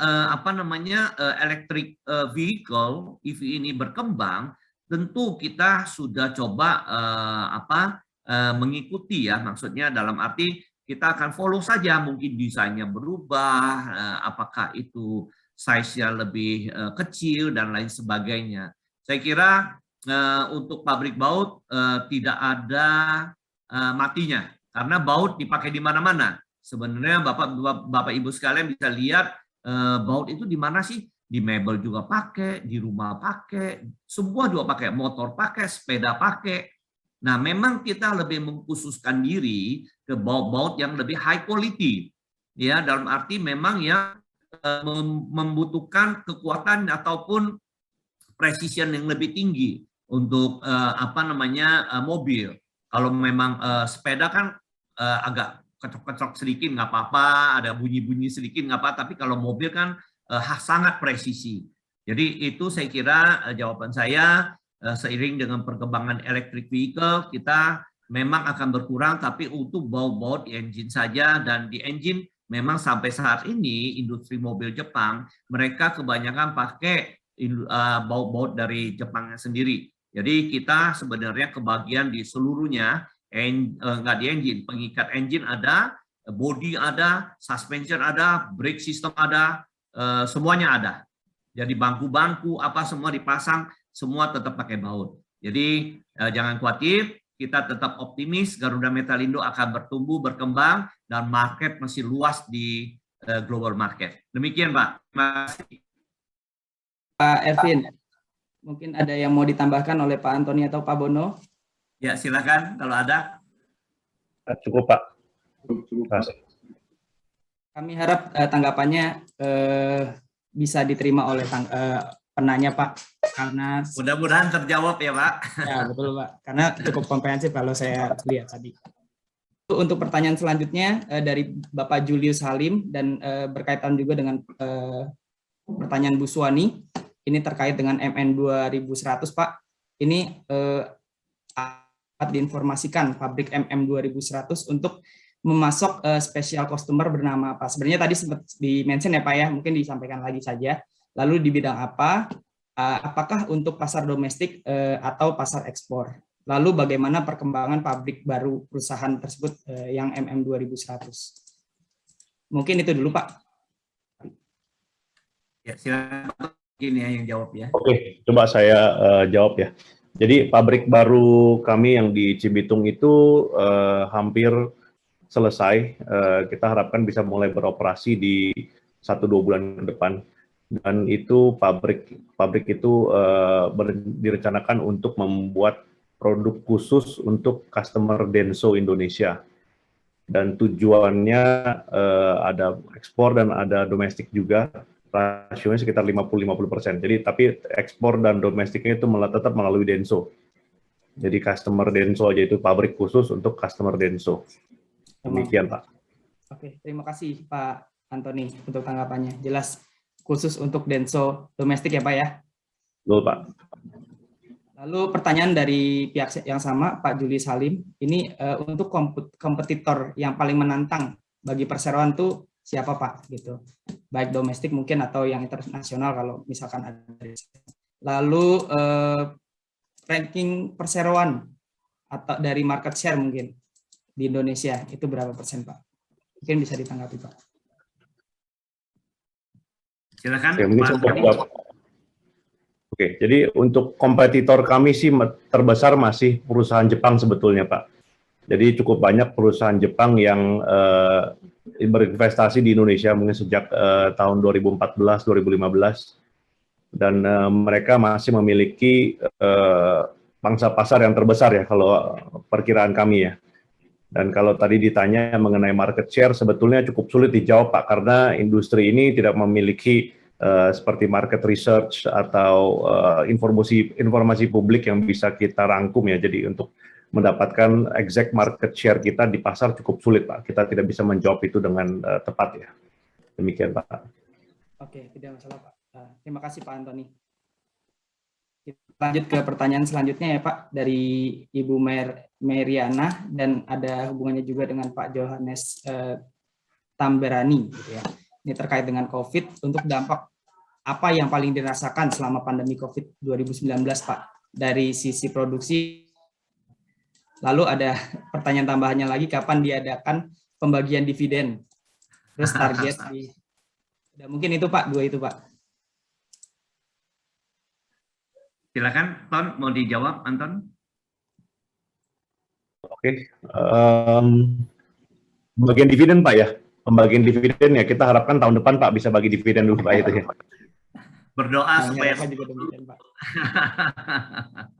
electric vehicle EV ini berkembang, tentu kita sudah coba mengikuti ya, maksudnya dalam arti kita akan follow saja, mungkin desainnya berubah, apakah itu size-nya lebih kecil dan lain sebagainya. Saya kira untuk pabrik baut tidak ada matinya, karena baut dipakai di mana-mana. Sebenarnya Bapak Ibu sekalian bisa lihat baut itu di mana sih? Di mebel juga pakai, di rumah pakai, semua juga pakai, motor pakai, sepeda pakai. Nah, memang kita lebih mengkhususkan diri ke baut-baut yang lebih high quality. Ya, dalam arti memang yang membutuhkan kekuatan ataupun precision yang lebih tinggi untuk mobil. Kalau memang sepeda kan agak kecok-kecok sedikit nggak apa-apa, ada bunyi-bunyi sedikit nggak apa, tapi kalau mobil kan sangat presisi. Jadi itu saya kira jawaban saya, seiring dengan perkembangan electric vehicle kita memang akan berkurang, tapi untuk baut-baut di engine saja, dan di engine memang sampai saat ini industri mobil Jepang mereka kebanyakan pakai baut-baut dari Jepangnya sendiri. Jadi kita sebenarnya kebagian di seluruhnya. Nggak di engine, pengikat engine ada, body ada, suspension ada, brake system ada, semuanya ada. Jadi bangku-bangku apa semua dipasang, semua tetap pakai baut. Jadi jangan khawatir, kita tetap optimis, Garuda Metalindo akan bertumbuh, berkembang, dan market masih luas di global market. Demikian Pak. Terima kasih. Pak Ervin, mungkin ada yang mau ditambahkan oleh Pak Antoni atau Pak Bono? Ya, silakan kalau ada. Cukup, Pak. Kami harap tanggapannya bisa diterima oleh penanya, Pak. Karena Mudah-mudahan terjawab ya, Pak. ya, betul, Pak. Karena cukup komprehensif kalau saya lihat tadi. Untuk pertanyaan selanjutnya dari Bapak Julius Halim dan berkaitan juga dengan pertanyaan Bu Suwani. Ini terkait dengan MN 2100, Pak. Ini diinformasikan pabrik MM 2100 untuk memasok special customer bernama apa. Sebenarnya tadi sempat di-mention ya Pak ya, mungkin disampaikan lagi saja. Lalu di bidang apa? Apakah untuk pasar domestik atau pasar ekspor? Lalu bagaimana perkembangan pabrik baru perusahaan tersebut yang MM 2100? Mungkin itu dulu Pak. Ya, silakan ini yang jawab ya. Oke, coba saya jawab ya. Jadi pabrik baru kami yang di Cibitung itu hampir selesai. Kita harapkan bisa mulai beroperasi di 1-2 bulan ke depan. Dan itu pabrik itu direncanakan untuk membuat produk khusus untuk customer Denso Indonesia. Dan tujuannya ada ekspor dan ada domestik juga. Rasionya sekitar 50-50%. Jadi tapi ekspor dan domestiknya itu tetap melalui Denso. Jadi customer Denso aja, itu pabrik khusus untuk customer Denso. Demikian Pak. Oke, terima kasih Pak Antoni untuk tanggapannya. Jelas khusus untuk Denso domestik ya Pak ya. Betul Pak. Lalu pertanyaan dari pihak yang sama, Pak Juli Salim, ini untuk kompetitor yang paling menantang bagi perseroan tuh siapa Pak? Gitu. Baik domestik mungkin atau yang internasional kalau misalkan ada. Lalu ranking perseroan atau dari market share mungkin di Indonesia itu berapa persen Pak? Mungkin bisa ditanggapi Pak. Silakan. Oke, mungkin saya jawab. Oke, jadi untuk kompetitor kami sih terbesar masih perusahaan Jepang sebetulnya Pak. Jadi cukup banyak perusahaan Jepang yang berinvestasi di Indonesia mungkin sejak tahun 2014-2015. Dan mereka masih memiliki pangsa pasar yang terbesar ya kalau perkiraan kami ya. Dan kalau tadi ditanya mengenai market share, sebetulnya cukup sulit dijawab Pak, karena industri ini tidak memiliki seperti market research atau informasi publik yang bisa kita rangkum ya. Jadi untuk mendapatkan exact market share kita di pasar cukup sulit Pak. Kita tidak bisa menjawab itu dengan tepat ya. Demikian Pak. Oke, tidak masalah Pak. Terima kasih Pak Antoni. Kita lanjut ke pertanyaan selanjutnya ya Pak, dari Ibu Meriana dan ada hubungannya juga dengan Pak Johannes Tamberani gitu ya. Ini terkait dengan COVID, untuk dampak apa yang paling dirasakan selama pandemi COVID 2019 Pak dari sisi produksi. Lalu ada pertanyaan tambahannya lagi, kapan diadakan pembagian dividen? Terus target di mungkin itu Pak, dua itu Pak. Silakan, Ton, mau dijawab, Anton? Oke, pembagian dividen Pak ya. Pembagian dividen ya kita harapkan tahun depan Pak bisa bagi dividen dulu Pak itu ya. Berdoa supaya juga demikian Pak.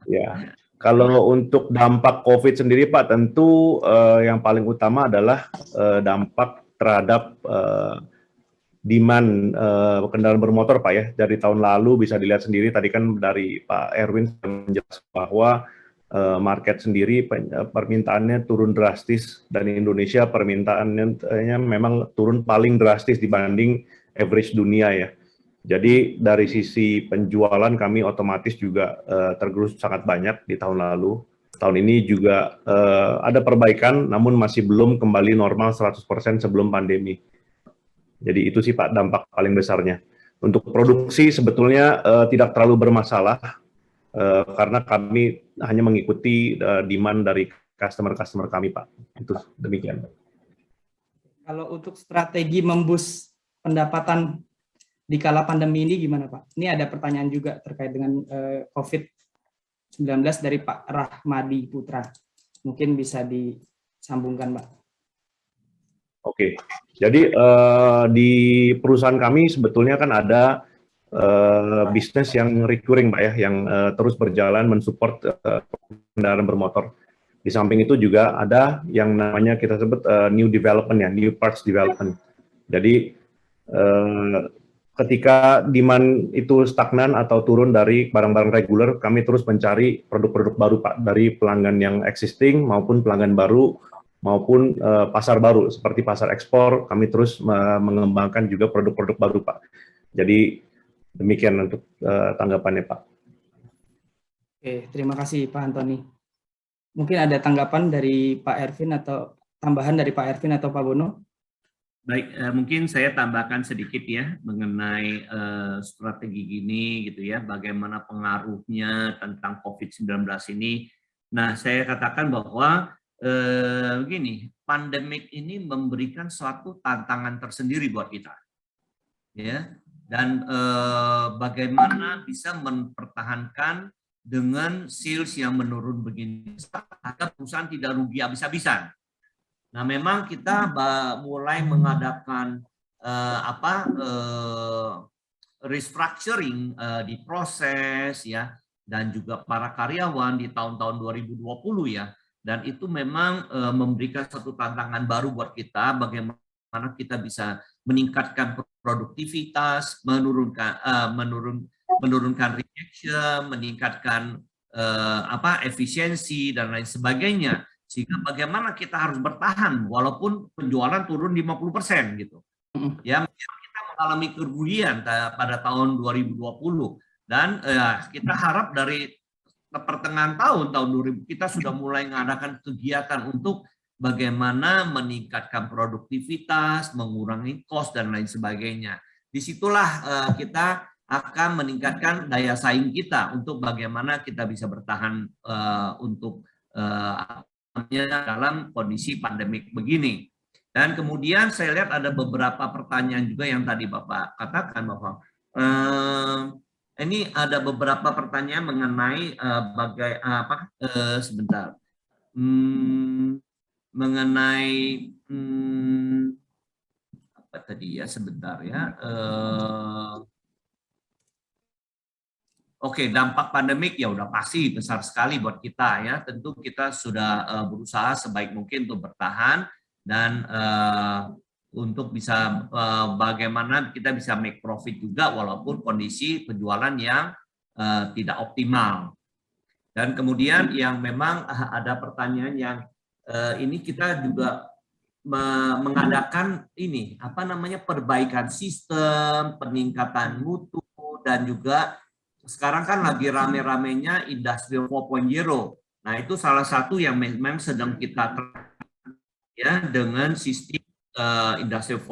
Ya, kalau untuk dampak COVID sendiri Pak, tentu yang paling utama adalah dampak terhadap demand kendaraan bermotor Pak ya. Dari tahun lalu bisa dilihat sendiri, tadi kan dari Pak Erwin menjelaskan bahwa market sendiri permintaannya turun drastis, dan Indonesia permintaannya memang turun paling drastis dibanding average dunia ya. Jadi dari sisi penjualan kami otomatis juga tergerus sangat banyak di tahun lalu. Tahun ini juga ada perbaikan, namun masih belum kembali normal 100% sebelum pandemi. Jadi itu sih Pak dampak paling besarnya. Untuk produksi sebetulnya tidak terlalu bermasalah, karena kami hanya mengikuti demand dari customer-customer kami Pak. Itu demikian. Kalau untuk strategi memboost pendapatan di kala pandemi ini gimana Pak? Ini ada pertanyaan juga terkait dengan COVID-19 dari Pak Rahmadi Putra. Mungkin bisa disambungkan Pak. Oke, jadi di perusahaan kami sebetulnya kan ada bisnis yang recurring Pak ya, yang terus berjalan mensupport kendaraan bermotor. Di samping itu juga ada yang namanya kita sebut new development ya, new parts development. Jadi ketika demand itu stagnan atau turun dari barang-barang reguler, kami terus mencari produk-produk baru Pak, dari pelanggan yang existing maupun pelanggan baru, maupun pasar baru seperti pasar ekspor. Kami terus mengembangkan juga produk-produk baru Pak. Jadi demikian untuk tanggapannya Pak. Oke, terima kasih Pak Antoni. Mungkin ada tanggapan dari Pak Erwin atau tambahan dari Pak Erwin atau Pak Bono? Baik, mungkin saya tambahkan sedikit ya mengenai strategi gini gitu ya, bagaimana pengaruhnya tentang COVID-19 ini. Nah, saya katakan bahwa begini, pandemik ini memberikan suatu tantangan tersendiri buat kita, ya. Dan bagaimana bisa mempertahankan dengan sales yang menurun begini, agar perusahaan tidak rugi habis-habisan. Nah, memang kita mulai mengadakan restructuring di proses ya, dan juga para karyawan di tahun-tahun 2020 ya. Dan itu memang memberikan satu tantangan baru buat kita, bagaimana kita bisa meningkatkan produktivitas, menurunkan rejection, meningkatkan efisiensi dan lain sebagainya. Sehingga bagaimana kita harus bertahan walaupun penjualan turun 50% gitu. Ya, kita mengalami kerugian pada tahun 2020 dan kita harap dari pertengahan tahun 2000 kita sudah mulai mengadakan kegiatan untuk bagaimana meningkatkan produktivitas, mengurangi cost dan lain sebagainya. Disitulah kita akan meningkatkan daya saing kita untuk bagaimana kita bisa bertahan untuk dalam kondisi pandemik begini. Dan kemudian saya lihat ada beberapa pertanyaan juga yang tadi Bapak katakan bahwa ini ada beberapa pertanyaan mengenai sebentar. Mengenai apa tadi ya, sebentar ya. Oke, dampak pandemik ya udah pasti besar sekali buat kita ya. Tentu kita sudah berusaha sebaik mungkin untuk bertahan dan untuk bisa bagaimana kita bisa make profit juga walaupun kondisi penjualan yang tidak optimal. Dan kemudian yang memang ada pertanyaan yang ini kita juga mengadakan ini apa namanya perbaikan sistem, peningkatan mutu dan juga sekarang kan lagi rame-ramenya Industri 4.0. Nah, itu salah satu yang memang sedang kita ya dengan sistem Industri 4.0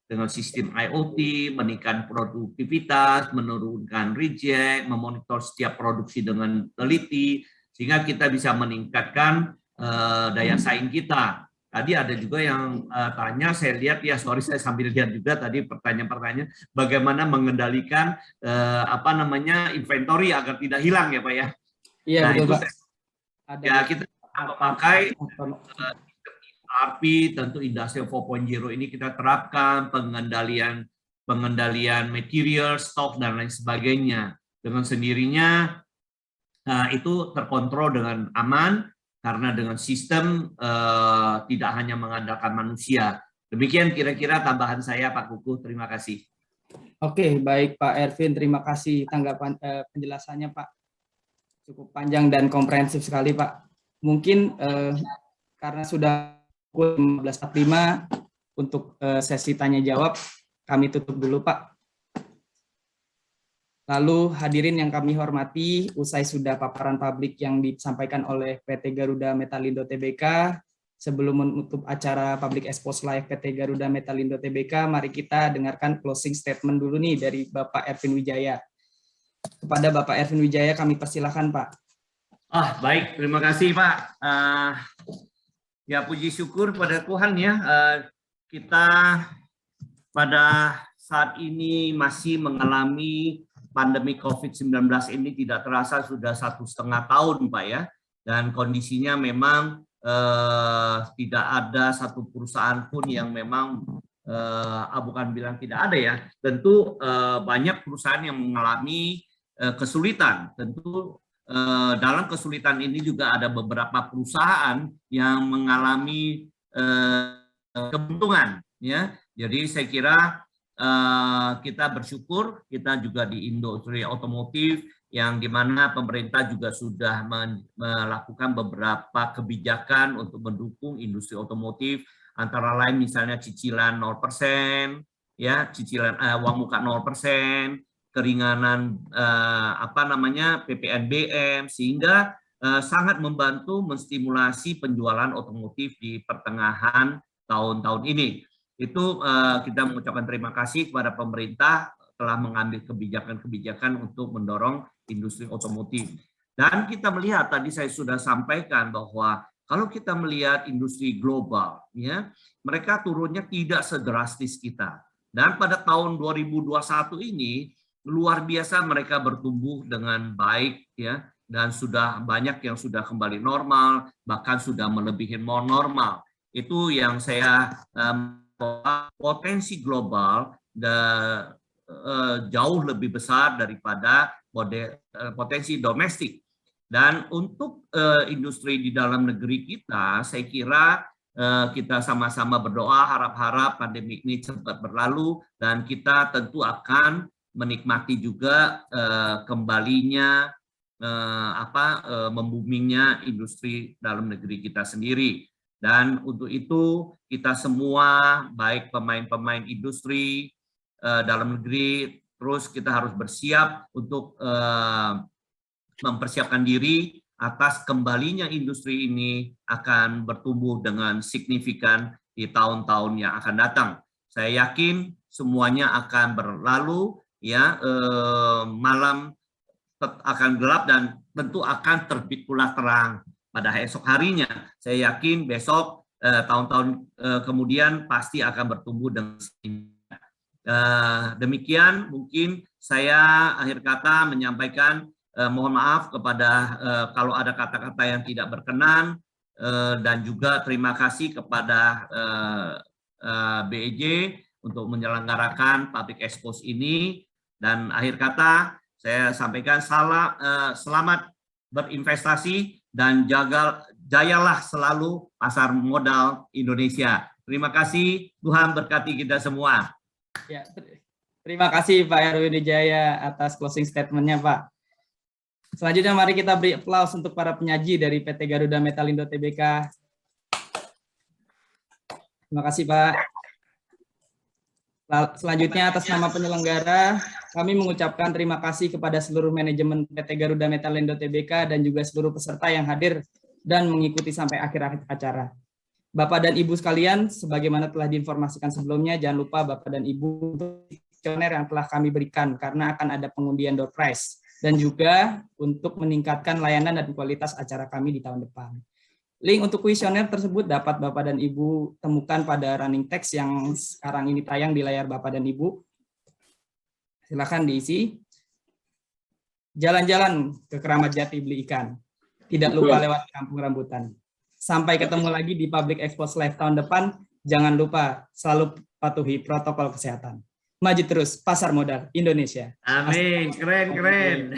dengan sistem IoT, meningkatkan produktivitas, menurunkan reject, memonitor setiap produksi dengan teliti sehingga kita bisa meningkatkan daya saing kita. Tadi ada juga yang tanya, saya lihat ya, sorry saya sambil lihat juga tadi pertanyaan-pertanyaan bagaimana mengendalikan apa namanya inventory agar tidak hilang ya Pak ya. Iya, nah, betul, itu Pak. Ya kita memakai ERP, tentu Industri 4.0 ini kita terapkan pengendalian material, stok dan lain sebagainya. Dengan sendirinya itu terkontrol dengan aman karena dengan sistem tidak hanya mengandalkan manusia. Demikian kira-kira tambahan saya Pak Kuku, terima kasih. Oke, baik Pak Ervin, terima kasih tanggapan penjelasannya Pak. Cukup panjang dan komprehensif sekali Pak. Mungkin karena sudah pukul 15.45 untuk sesi tanya jawab, kami tutup dulu Pak. Lalu hadirin yang kami hormati, usai sudah paparan publik yang disampaikan oleh PT Garuda Metalindo Tbk, sebelum menutup acara Public Expose Live PT Garuda Metalindo Tbk, mari kita dengarkan closing statement dulu nih dari Bapak Ervin Wijaya. Kepada Bapak Ervin Wijaya kami persilahkan Pak. Baik, terima kasih Pak. Ya puji syukur pada Tuhan ya, kita pada saat ini masih mengalami pandemi COVID-19 ini tidak terasa sudah 1,5 tahun Pak ya, dan kondisinya memang tidak ada satu perusahaan pun yang memang bukan bilang tidak ada ya, tentu banyak perusahaan yang mengalami kesulitan. Tentu dalam kesulitan ini juga ada beberapa perusahaan yang mengalami keuntungan ya. Jadi saya kira kita bersyukur kita juga di industri otomotif yang dimana pemerintah juga sudah melakukan beberapa kebijakan untuk mendukung industri otomotif, antara lain misalnya cicilan 0%, ya cicilan uang muka 0%, keringanan apa namanya PPNBM, sehingga sangat membantu menstimulasi penjualan otomotif di pertengahan tahun-tahun ini. Itu kita mengucapkan terima kasih kepada pemerintah telah mengambil kebijakan-kebijakan untuk mendorong industri otomotif. Dan kita melihat tadi saya sudah sampaikan bahwa kalau kita melihat industri global, ya mereka turunnya tidak sedrastis kita. Dan pada tahun 2021 ini luar biasa mereka bertumbuh dengan baik, ya, dan sudah banyak yang sudah kembali normal, bahkan sudah melebihi normal. Itu yang saya potensi global jauh lebih besar daripada potensi domestik. Dan untuk industri di dalam negeri kita, saya kira kita sama-sama berdoa, harap-harap pandemi ini cepat berlalu dan kita tentu akan menikmati juga kembalinya memboomingnya industri dalam negeri kita sendiri. Dan untuk itu kita semua, baik pemain-pemain industri dalam negeri, terus kita harus bersiap untuk mempersiapkan diri atas kembalinya industri ini akan bertumbuh dengan signifikan di tahun-tahun yang akan datang. Saya yakin semuanya akan berlalu, ya, malam akan gelap dan tentu akan terbit pula terang pada esok harinya. Saya yakin besok, tahun-tahun kemudian pasti akan bertumbuh dengan demikian. Mungkin saya akhir kata menyampaikan mohon maaf kepada kalau ada kata-kata yang tidak berkenan, dan juga terima kasih kepada BEJ untuk menyelenggarakan Public Expose ini. Dan akhir kata saya sampaikan selamat berinvestasi dan jayalah selalu pasar modal Indonesia. Terima kasih, Tuhan berkati kita semua. Ya, terima kasih Pak Heruwin Wijaya atas closing statement-nya, Pak. Selanjutnya mari kita beri aplaus untuk para penyaji dari PT Garuda Metalindo Tbk. Terima kasih, Pak. Selanjutnya atas nama penyelenggara, kami mengucapkan terima kasih kepada seluruh manajemen PT Garuda Metalindo Tbk dan juga seluruh peserta yang hadir dan mengikuti sampai akhir acara. Bapak dan Ibu sekalian, sebagaimana telah diinformasikan sebelumnya, jangan lupa Bapak dan Ibu untuk kuesioner yang telah kami berikan karena akan ada pengundian door prize dan juga untuk meningkatkan layanan dan kualitas acara kami di tahun depan. Link untuk kuesioner tersebut dapat Bapak dan Ibu temukan pada running text yang sekarang ini tayang di layar Bapak dan Ibu. Silakan diisi. Jalan-jalan ke Keramat Jati beli ikan. Tidak lupa lewat Kampung Rambutan. Sampai ketemu lagi di Public Expose Live tahun depan. Jangan lupa selalu patuhi protokol kesehatan. Maju terus pasar modal Indonesia. Amin, keren.